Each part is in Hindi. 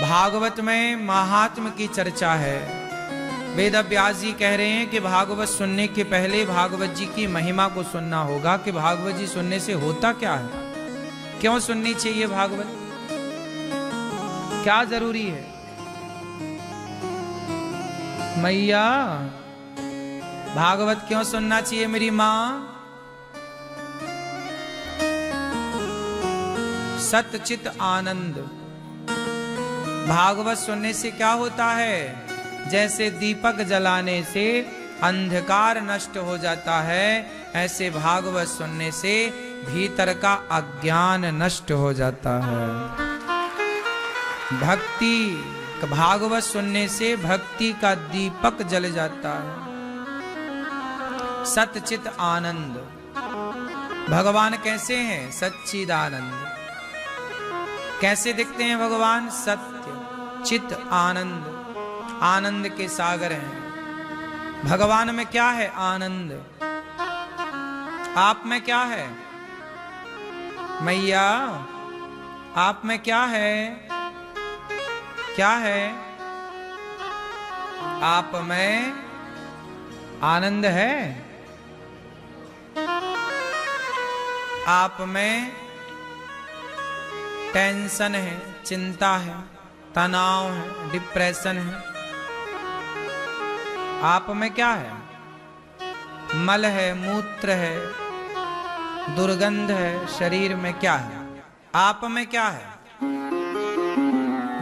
भागवत में महात्म की चर्चा है। वेद व्यास जी कह रहे हैं कि भागवत सुनने के पहले भागवत जी की महिमा को सुनना होगा कि भागवत जी सुनने से होता क्या है, क्यों सुननी चाहिए भागवत, क्या जरूरी है। मैया भागवत क्यों सुनना चाहिए मेरी मां? सतचित आनंद। भागवत सुनने से क्या होता है? जैसे दीपक जलाने से अंधकार नष्ट हो जाता है, ऐसे भागवत सुनने से भीतर का अज्ञान नष्ट हो जाता है। भक्ति, भागवत सुनने से भक्ति का दीपक जल जाता है। सतचित आनंद। भगवान कैसे हैं? सच्चिदानंद। कैसे दिखते हैं भगवान? सत्य चित आनंद, आनंद के सागर हैं। भगवान में क्या है? आनंद। आप में क्या है? मैया आप में क्या है? क्या है? आप में आनंद है? आप में टेंशन है, चिंता है, तनाव है, डिप्रेशन है? आप में क्या है? मल है, मूत्र है, दुर्गंध है, शरीर में क्या है? आप में क्या है?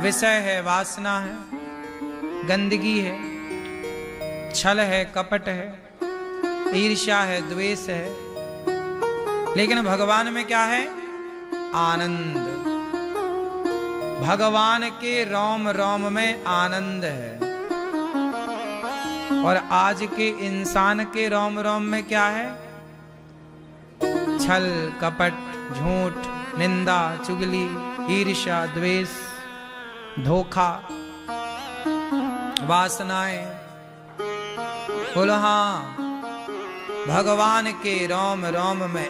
विषय है, वासना है, गंदगी है, छल है, कपट है, ईर्ष्या है, द्वेष है। लेकिन भगवान में क्या है? आनंद। भगवान के रोम रोम में आनंद है। और आज के इंसान के रोम रोम में क्या है? छल, कपट, झूठ, निंदा, चुगली, ईर्ष्या, द्वेष, धोखा, वासनाएं। बोलो हाँ, भगवान के रोम रोम में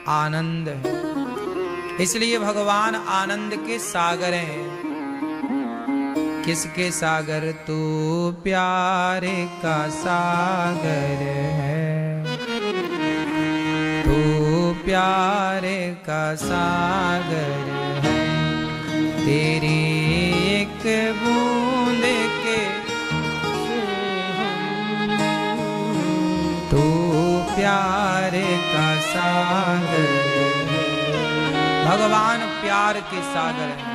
आनंद है। इसलिए भगवान आनंद के सागर हैं। किसके सागर? तू प्यारे का सागर है, तू प्यारे का सागर है। तेरी एक बूंद के तू प्यारे का सागर है। भगवान प्यार के सागर हैं।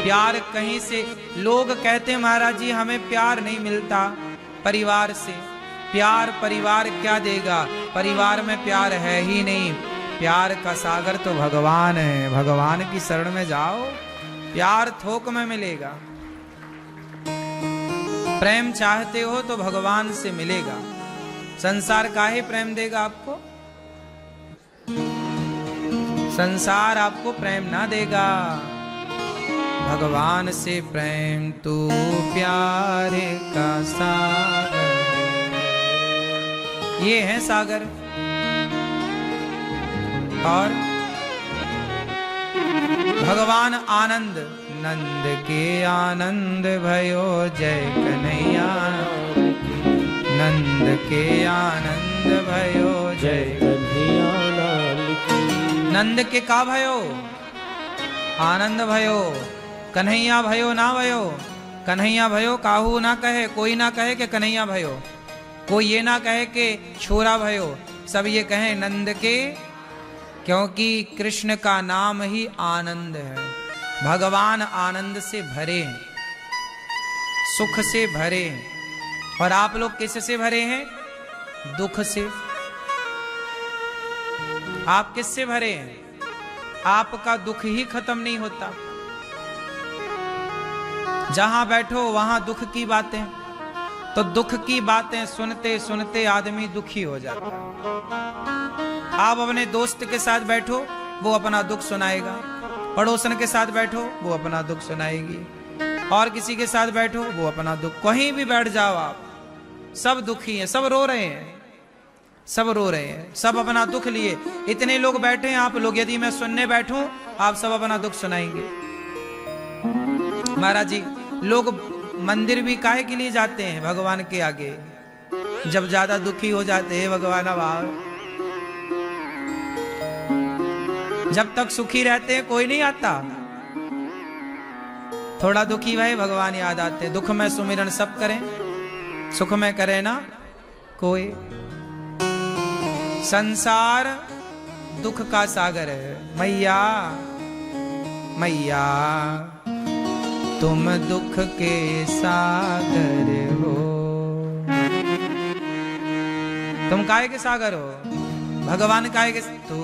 प्यार कहीं से, लोग कहते हैं महाराज जी हमें प्यार नहीं मिलता परिवार से। प्यार परिवार क्या देगा? परिवार में प्यार है ही नहीं। प्यार का सागर तो भगवान है। भगवान की शरण में जाओ, प्यार थोक में मिलेगा। प्रेम चाहते हो तो भगवान से मिलेगा। संसार काहे प्रेम देगा आपको? संसार आपको प्रेम ना देगा। भगवान से प्रेम तू प्यारे का सागर। ये है सागर। और भगवान आनंद। नंद के आनंद भयो जय कन्हैया, नंद के आनंद भयो जय कन्हैया। नंद के का भयो? आनंद भयो। कन्हैया भयो ना भयो। कन्हैया भयो काहू ना कहे, कोई ना कहे कि कन्हैया भयो, कोई ये ना कहे कि छोरा भयो, सब ये कहें नंद के, क्योंकि कृष्ण का नाम ही आनंद है। भगवान आनंद से भरे हैं, सुख से भरे हैं। और आप लोग किससे भरे हैं? दुख से। आप किससे भरे हैं? आपका दुख ही खत्म नहीं होता। जहां बैठो वहां दुख की बातें, तो दुख की बातें सुनते सुनते आदमी दुखी हो जाता है। आप अपने दोस्त के साथ बैठो, वो अपना दुख सुनाएगा। पड़ोसन के साथ बैठो, वो अपना दुख सुनाएगी। और किसी के साथ बैठो, वो अपना दुख। कहीं भी बैठ जाओ आप, सब दुखी हैं, सब रो रहे हैं, सब रो रहे हैं, सब अपना दुख लिए। इतने लोग बैठे हैं आप लोग, यदि मैं सुनने बैठूं, आप सब अपना दुख सुनाएंगे। महाराज जी, लोग मंदिर भी काहे के लिए जाते हैं? भगवान के आगे। जब ज्यादा दुखी हो जाते हैं, भगवान अब आओ। जब तक सुखी रहते हैं कोई नहीं आता। थोड़ा दुखी भय भगवान याद आते। दुख में सुमिरन सब करें, सुख में करे ना कोई। संसार दुख का सागर है। मैया मैया तुम दुख के सागर हो। तुम काहे के सागर हो? भगवान काहे के? तू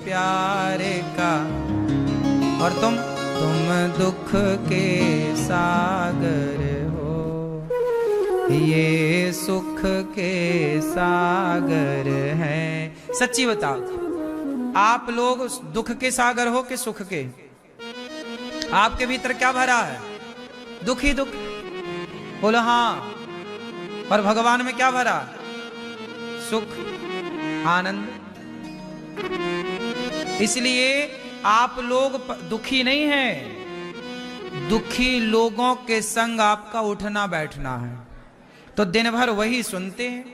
प्यारे का, और तुम दुख के सागर हो। ये सुख के सागर हैं। सच्ची बताओ, आप लोग दुख के सागर हो कि सुख के? आपके भीतर क्या भरा है? दुख ही दुख। बोलो हाँ। और भगवान में क्या भरा? सुख, आनंद। इसलिए आप लोग दुखी नहीं हैं। दुखी लोगों के संग आपका उठना बैठना है। तो दिन भर वही सुनते हैं,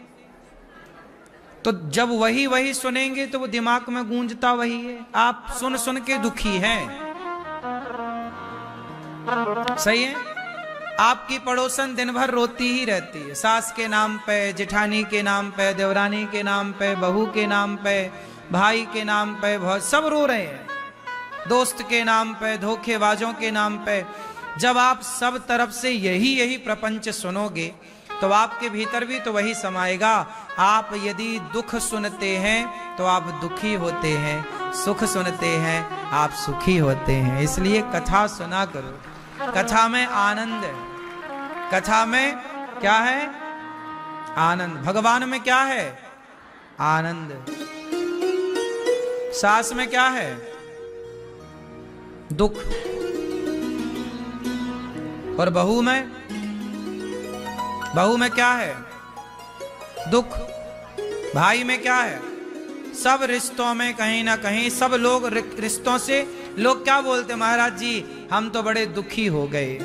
तो जब वही सुनेंगे तो वो दिमाग में गूंजता वही है। आप सुन सुन के दुखी हैं। सही है? आपकी पड़ोसन दिन भर रोती ही रहती है, सास के नाम पे, जेठानी के नाम पे, देवरानी के नाम पे, बहू के नाम पे, भाई के नाम पे, बहुत सब रो रहे हैं। दोस्त के नाम पे, धोखेबाजों के नाम पे। जब आप सब तरफ से यही प्रपंच सुनोगे तो आपके भीतर भी तो वही समाएगा। आप यदि दुख सुनते हैं तो आप दुखी होते हैं, सुख सुनते हैं आप सुखी होते हैं। इसलिए कथा सुना करो। कथा में आनंद है। कथा में क्या है? आनंद। भगवान में क्या है? आनंद। सास में क्या है? दुख। और बहू में क्या है? दुख। भाई में क्या है? सब रिश्तों में कहीं ना कहीं सब लोग रिश्तों से लोग क्या बोलते? महाराज जी हम तो बड़े दुखी हो गए,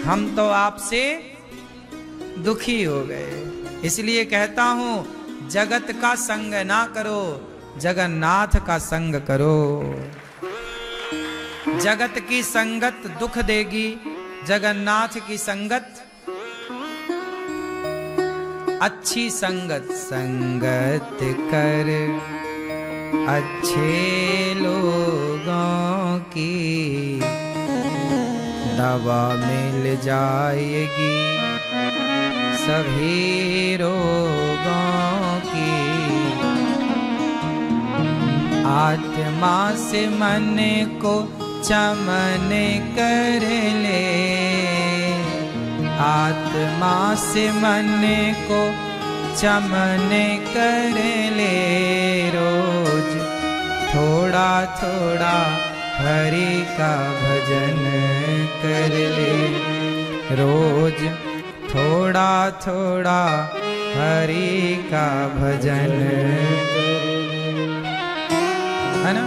हम तो आपसे दुखी हो गए। इसलिए कहता हूं जगत का संग ना करो, जगन्नाथ का संग करो। जगत की संगत दुख देगी, जगन्नाथ की संगत अच्छी संगत। संगत कर अच्छे लोगों की, दवा मिल जाएगी सभी रोगों की। आत्मा से मन को चमन कर ले, आत्मा से मन को चमन कर ले। रोज थोड़ा थोड़ा हरि का भजन कर ले। रोज थोड़ा थोड़ा हरि का भजन कर ले। है ना?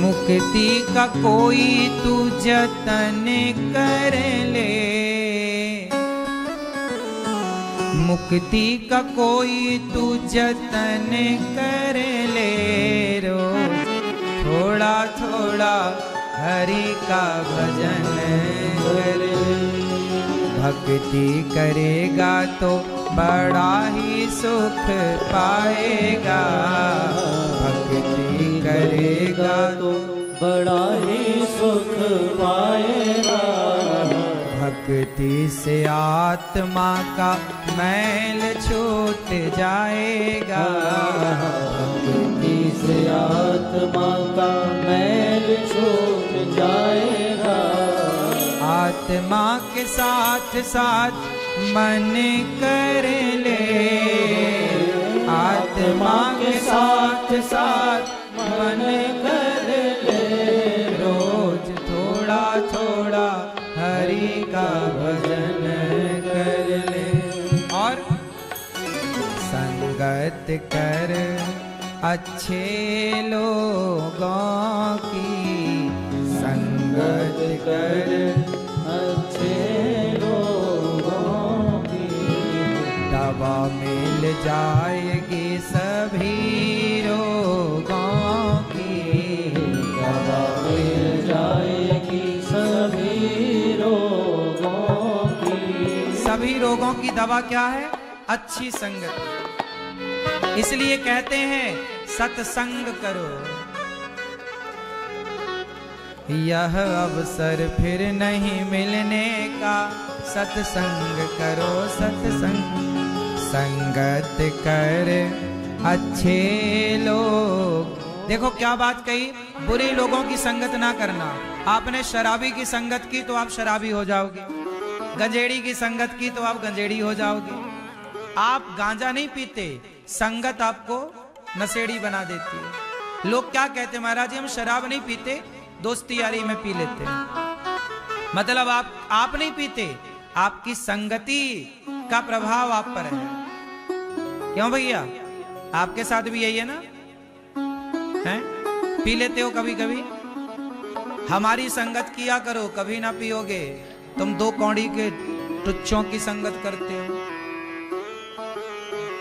मुक्ति का कोई तू जतन कर ले, मुक्ति का कोई तू जतन कर ले। रोज थोड़ा थोड़ा हरि का भजन कर ले। भक्ति करेगा तो बड़ा ही सुख पाएगा, भक्ति करेगा तो बड़ा ही सुख पाएगा। भक्ति से आत्मा का मैल छूट जाएगा, भक्ति से आत्मा का मैल छूट जाएगा। आत्मा के साथ साथ मन कर ले, आत्मा के साथ साथ मन कर ले। रोज थोड़ा थोड़ा हरि का भजन कर ले। और संग संगत कर अच्छे लोगों की, संगत कर अच्छे लोगों की, दवा मिल जाएगी सभी रोगों की, दवा मिल जाएगी सभी रोगों की। सभी रोगों की दवा क्या है? अच्छी संगत। इसलिए कहते हैं सत्संग करो। यह अवसर फिर नहीं मिलने का, सत्संग करो सत्संग। संगत कर अच्छे लोग। देखो क्या बात कही, बुरे लोगों की संगत ना करना। आपने शराबी की संगत की तो आप शराबी हो जाओगे, गंजेड़ी की संगत की तो आप गंजेड़ी हो जाओगे। आप गांजा नहीं पीते, संगत आपको नशेड़ी बना देती है। लोग क्या कहते हैं, महाराज जी हम शराब नहीं पीते, दोस्ती यारी में पी लेते हैं। मतलब आप नहीं पीते, आपकी संगति का प्रभाव आप पर है। क्यों भैया, आपके साथ भी यही है ना? हैं? पी लेते हो कभी कभी। हमारी संगत किया करो, कभी ना पियोगे। तुम दो कौड़ी के टुच्चों की संगत करते हो,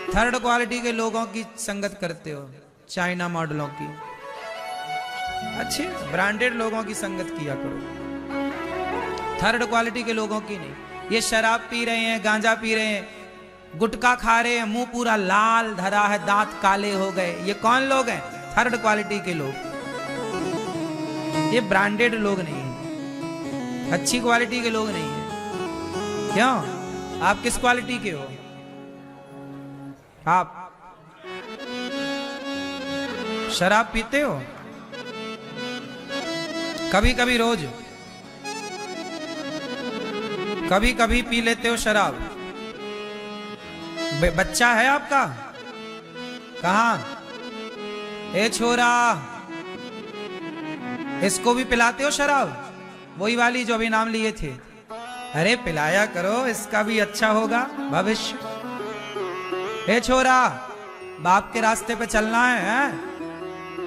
थर्ड क्वालिटी के लोगों की संगत करते हो, चाइना मॉडलों की। अच्छे ब्रांडेड लोगों की संगत किया करो, थर्ड क्वालिटी के लोगों की नहीं। ये शराब पी रहे हैं, गांजा पी रहे हैं, गुटखा खा रहे हैं, मुंह पूरा लाल धरा है, दांत काले हो गए, ये कौन लोग हैं? थर्ड क्वालिटी के लोग। ये ब्रांडेड लोग नहीं है, अच्छी क्वालिटी के लोग नहीं है। क्यों? आप किस क्वालिटी के हो? आप शराब पीते हो कभी कभी, रोज कभी कभी पी लेते हो शराब। बच्चा है आपका? कहां? ए छोरा, इसको भी पिलाते हो शराब? वही वाली जो अभी नाम लिए थे। अरे पिलाया करो, इसका भी अच्छा होगा भविष्य। ए छोरा, बाप के रास्ते पे चलना है?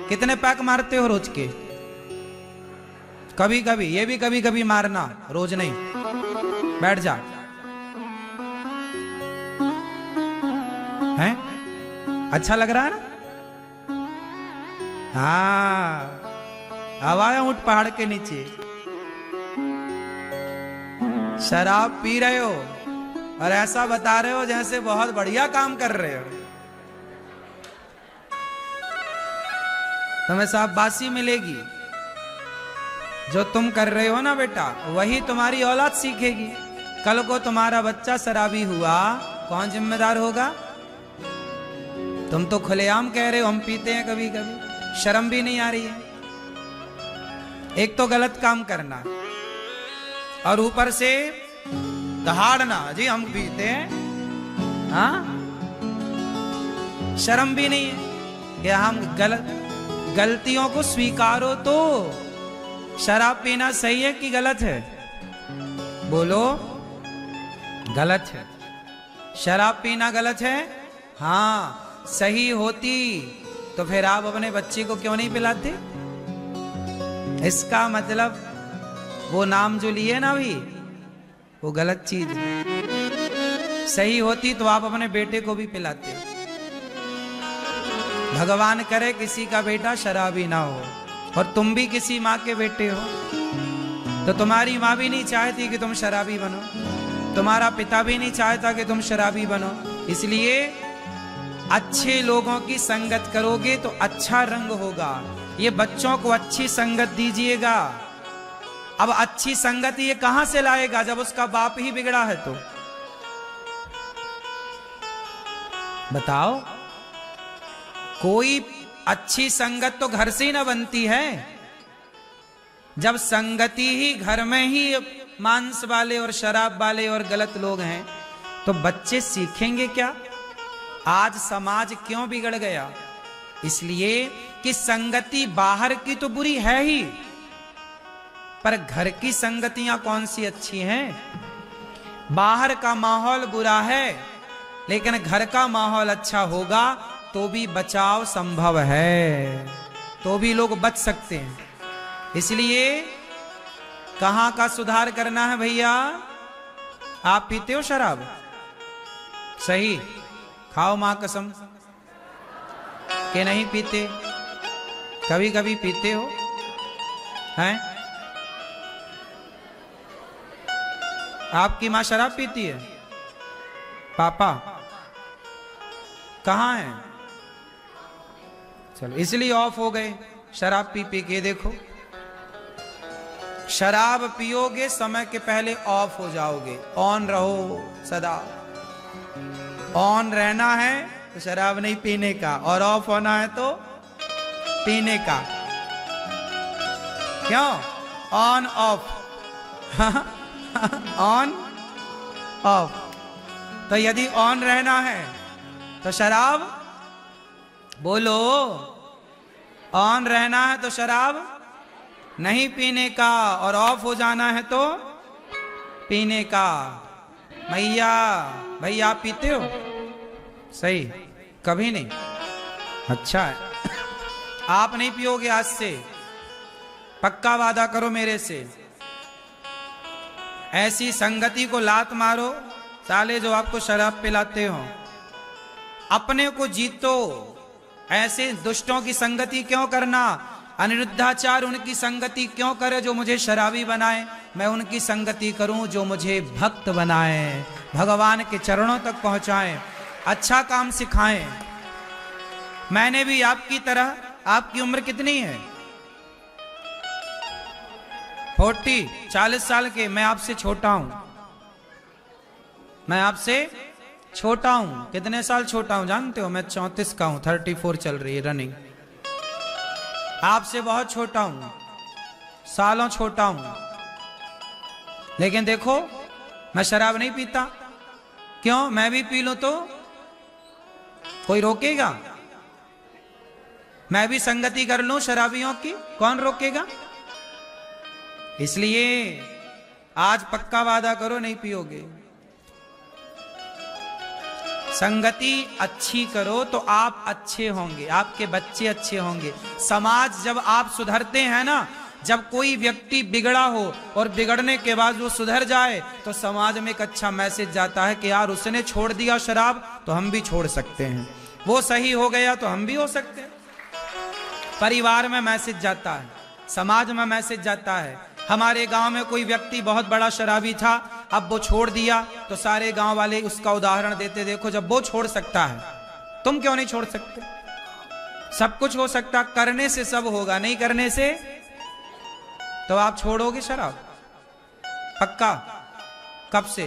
कितने पैक मारते हो रोज के? कभी कभी, ये भी कभी कभी मारना, रोज नहीं। बैठ जा। हैं? अच्छा लग रहा है ना? हाँ, हवाएं ऊंट पहाड़ के नीचे। शराब पी रहे हो और ऐसा बता रहे हो जैसे बहुत बढ़िया काम कर रहे हो। तुम्हें शाबाशी मिलेगी। जो तुम कर रहे हो ना बेटा, वही तुम्हारी औलाद सीखेगी। कल को तुम्हारा बच्चा शराबी हुआ, कौन जिम्मेदार होगा? तुम तो खुलेआम कह रहे हो हम पीते हैं कभी कभी, शर्म भी नहीं आ रही है। एक तो गलत काम करना और ऊपर से दहाड़ना, जी हम पीते हैं। हाँ, शर्म भी नहीं है कि हम गलतियों को स्वीकारो। तो शराब पीना सही है कि गलत है? बोलो, गलत है। शराब पीना गलत है? हाँ, सही होती तो फिर आप अपने बच्चे को क्यों नहीं पिलाते? इसका मतलब वो नाम जो लिए ना अभी, वो गलत चीज है। सही होती तो आप अपने बेटे को भी पिलाते। भगवान करे किसी का बेटा शराबी ना हो, और तुम भी किसी माँ के बेटे हो, तो तुम्हारी माँ भी नहीं चाहती कि तुम शराबी बनो, तुम्हारा पिता भी नहीं चाहता कि तुम शराबी बनो। इसलिए अच्छे लोगों की संगत करोगे तो अच्छा रंग होगा। ये बच्चों को अच्छी संगत दीजिएगा। अब अच्छी संगत ये कहां से लाएगा जब उसका बाप ही बिगड़ा है? तो बताओ, कोई अच्छी संगत तो घर से ही ना बनती है। जब संगति ही घर में ही मांस वाले और शराब वाले और गलत लोग हैं, तो बच्चे सीखेंगे क्या? आज समाज क्यों बिगड़ गया? इसलिए कि संगति बाहर की तो बुरी है ही, पर घर की संगतियां कौन सी अच्छी हैं? बाहर का माहौल बुरा है, लेकिन घर का माहौल अच्छा होगा तो भी बचाव संभव है, तो भी लोग बच सकते हैं। इसलिए कहां का सुधार करना है भैया? आप पीते हो शराब? सही, खाओ मां कसम कि नहीं पीते। कभी कभी पीते हो हैं? आपकी मां शराब पीती है? पापा कहां है? चलो इसलिए ऑफ हो गए। शराब पी पी के देखो, शराब पियोगे समय के पहले ऑफ हो जाओगे। ऑन रहो सदा। ऑन रहना है तो शराब नहीं पीने का, और ऑफ होना है तो पीने का। क्यों? On off on off. तो यदि ऑन रहना है तो शराब, बोलो, ऑन रहना है तो शराब नहीं पीने का, और ऑफ हो जाना है तो पीने का। भैया भैया आप पीते हो? सही, कभी नहीं? अच्छा है, आप नहीं पियोगे आज से, पक्का वादा करो मेरे से। ऐसी संगति को लात मारो साले जो आपको शराब पिलाते हो। अपने को जीतो, ऐसे दुष्टों की संगति क्यों करना? अनिरुद्धाचार्य उनकी संगति क्यों करे जो मुझे शराबी बनाए? मैं उनकी संगति करूं जो मुझे भक्त बनाए, भगवान के चरणों तक पहुंचाएं, अच्छा काम सिखाएं। मैंने भी आपकी तरह, आपकी उम्र कितनी है? 40 साल के। मैं आपसे छोटा हूं, मैं आपसे छोटा हूं। कितने साल छोटा हूं जानते हो? मैं 34 का हूं, 34 चल रही है रनिंग। आपसे बहुत छोटा हूं, सालों छोटा हूं। लेकिन देखो मैं शराब नहीं पीता। क्यों? मैं भी पी लूं तो कोई रोकेगा? मैं भी संगति कर लूं शराबियों की, कौन रोकेगा? इसलिए आज पक्का वादा करो नहीं पियोगे। संगति अच्छी करो तो आप अच्छे होंगे, आपके बच्चे अच्छे होंगे। समाज जब आप सुधरते हैं ना, जब कोई व्यक्ति बिगड़ा हो और बिगड़ने के बाद वो सुधर जाए तो समाज में एक अच्छा मैसेज जाता है कि यार उसने छोड़ दिया शराब तो हम भी छोड़ सकते हैं, वो सही हो गया तो हम भी हो सकते हैं। परिवार में मैसेज जाता है, समाज में मैसेज जाता है। हमारे गांव में कोई व्यक्ति बहुत बड़ा शराबी था, अब वो छोड़ दिया तो सारे गांव वाले उसका उदाहरण देते, देखो जब वो छोड़ सकता है तुम क्यों नहीं छोड़ सकते? सब कुछ हो सकता, करने से सब होगा, नहीं करने से तो आप छोड़ोगे शराब पक्का? कब से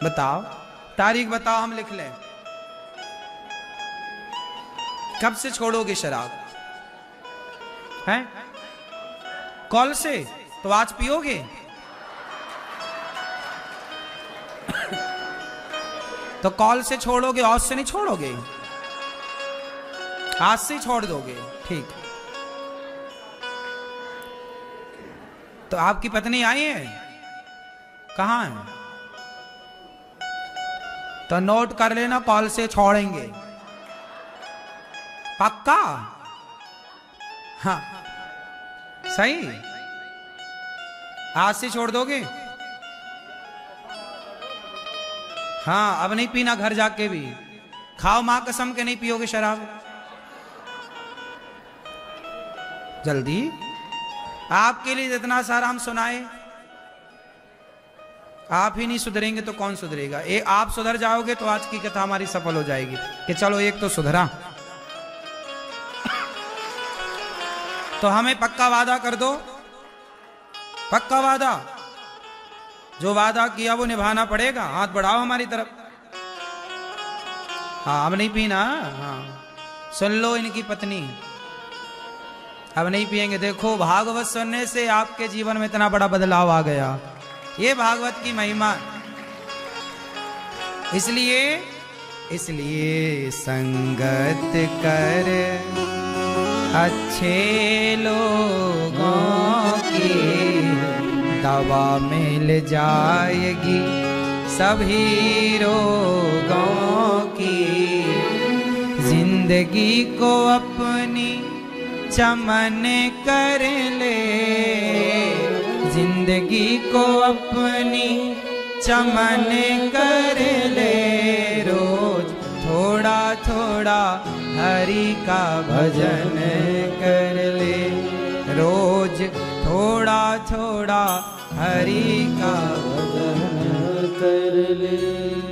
बताओ, तारीख बताओ, हम लिख लें। कब से छोड़ोगे शराब? हैं? कल से? तो आज पियोगे? तो कल से छोड़ोगे, आज से नहीं छोड़ोगे? आज से छोड़ दोगे, ठीक। तो आपकी पत्नी आई है? कहां है? तो नोट कर लेना, कल से छोड़ेंगे पक्का? हाँ सही, आज से छोड़ दोगे? हाँ, अब नहीं पीना, घर जाके भी खाओ मां कसम के नहीं पियोगे शराब। जल्दी, आपके लिए इतना सारा हम सुनाए, आप ही नहीं सुधरेंगे तो कौन सुधरेगा? आप सुधर जाओगे तो आज की कथा हमारी सफल हो जाएगी कि चलो एक तो सुधरा। तो हमें पक्का वादा कर दो, पक्का वादा। जो वादा किया वो निभाना पड़ेगा। हाथ बढ़ाओ हमारी तरफ। हाँ, अब नहीं पीना। हाँ, सुन लो इनकी पत्नी, अब नहीं पिएंगे। देखो भागवत सुनने से आपके जीवन में इतना बड़ा बदलाव आ गया, ये भागवत की महिमा। इसलिए संगत कर अच्छे लोगों की, दवा मिल जाएगी सभी रोगों की। जिंदगी को अपनी चमन कर ले, जिंदगी को अपनी चमन कर ले। रोज थोड़ा थोड़ा हरि का भजन कर ले, रोज थोड़ा थोड़ा हरि का भजन कर ले।